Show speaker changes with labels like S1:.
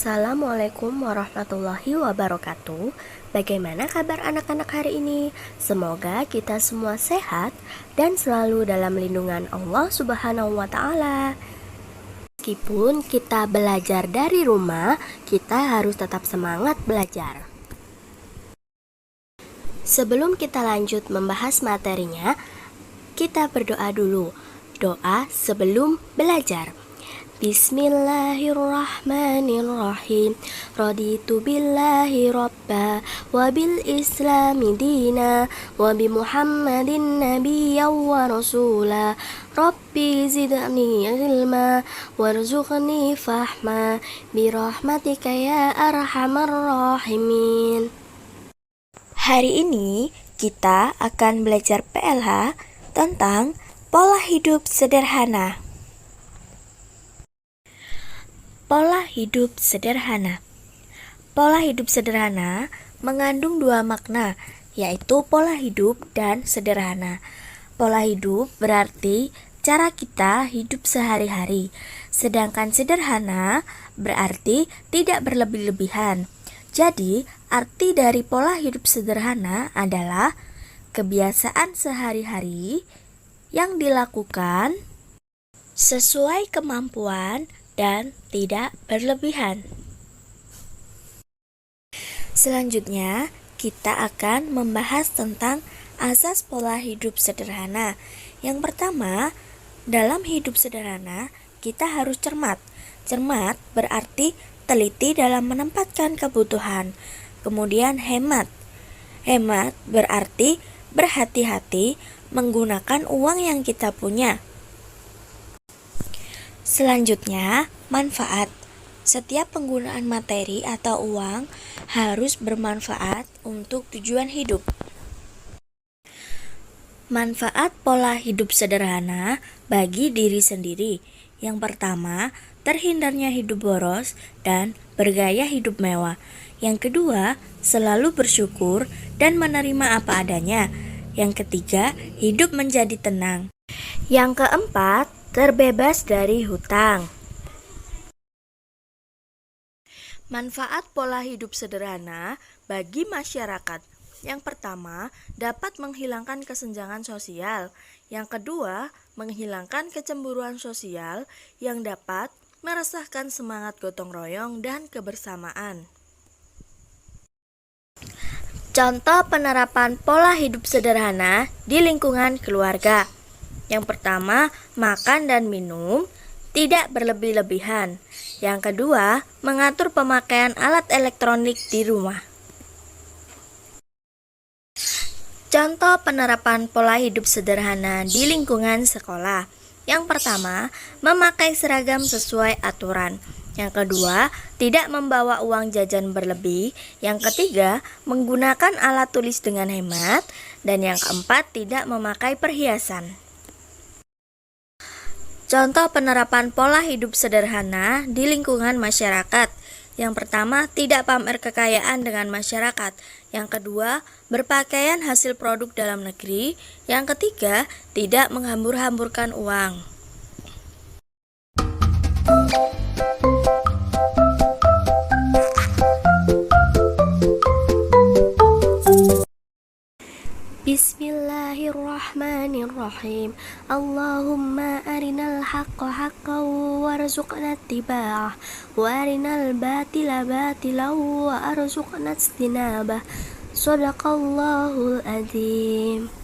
S1: Assalamualaikum warahmatullahi wabarakatuh. Bagaimana kabar anak-anak hari ini? Semoga kita semua sehat dan selalu dalam lindungan Allah Subhanahu wa Ta'ala. Meskipun kita belajar dari rumah, kita harus tetap semangat belajar. Sebelum kita lanjut membahas materinya, kita berdoa dulu. Doa sebelum belajar. Bismillahirrahmanirrahim. Raditu billahi rabba wa bil islami dina wa bi Muhammadin nabiyyan wa rasula. Rabbi zidni ilma warzuqni fahma bi rahmatika ya arhamar rahimin. Hari ini kita akan belajar PLH tentang pola hidup sederhana. Pola hidup sederhana. Pola hidup sederhana mengandung dua makna, yaitu pola hidup dan sederhana. Pola hidup berarti cara kita hidup sehari-hari, sedangkan sederhana berarti tidak berlebih-lebihan. Jadi, arti dari pola hidup sederhana adalah kebiasaan sehari-hari yang dilakukan sesuai kemampuan dan tidak berlebihan. Selanjutnya, kita akan membahas tentang asas pola hidup sederhana. Yang pertama, dalam hidup sederhana, kita harus cermat. Cermat berarti teliti dalam menempatkan kebutuhan. Kemudian hemat. Hemat berarti berhati-hati menggunakan uang yang kita punya. Selanjutnya, manfaat. Setiap penggunaan materi atau uang harus bermanfaat untuk tujuan hidup. Manfaat pola hidup sederhana bagi diri sendiri. Yang pertama, terhindarnya hidup boros dan bergaya hidup mewah. Yang kedua, selalu bersyukur dan menerima apa adanya. Yang ketiga, hidup menjadi tenang. Yang keempat, terbebas dari hutang. Manfaat pola hidup sederhana bagi masyarakat. Yang pertama, dapat menghilangkan kesenjangan sosial. Yang kedua, menghilangkan kecemburuan sosial yang dapat meresahkan semangat gotong royong dan kebersamaan. Contoh penerapan pola hidup sederhana di lingkungan keluarga. Yang pertama, makan dan minum tidak berlebih-lebihan. Yang kedua, mengatur pemakaian alat elektronik di rumah. Contoh penerapan pola hidup sederhana di lingkungan sekolah. Yang pertama, memakai seragam sesuai aturan. Yang kedua, tidak membawa uang jajan berlebih. Yang ketiga, menggunakan alat tulis dengan hemat. Dan yang keempat, tidak memakai perhiasan. Contoh penerapan pola hidup sederhana di lingkungan masyarakat. Yang pertama, tidak pamer kekayaan dengan masyarakat. Yang kedua, berpakaian hasil produk dalam negeri. Yang ketiga, tidak menghambur-hamburkan uang. Bismillahirrahmanirrahim. Allahumma arinal haqqa haqqan warzuqna ittiba'ah wa arinal batila batilan wa arzuqna ijtinabah. Shadaqallahul adzim.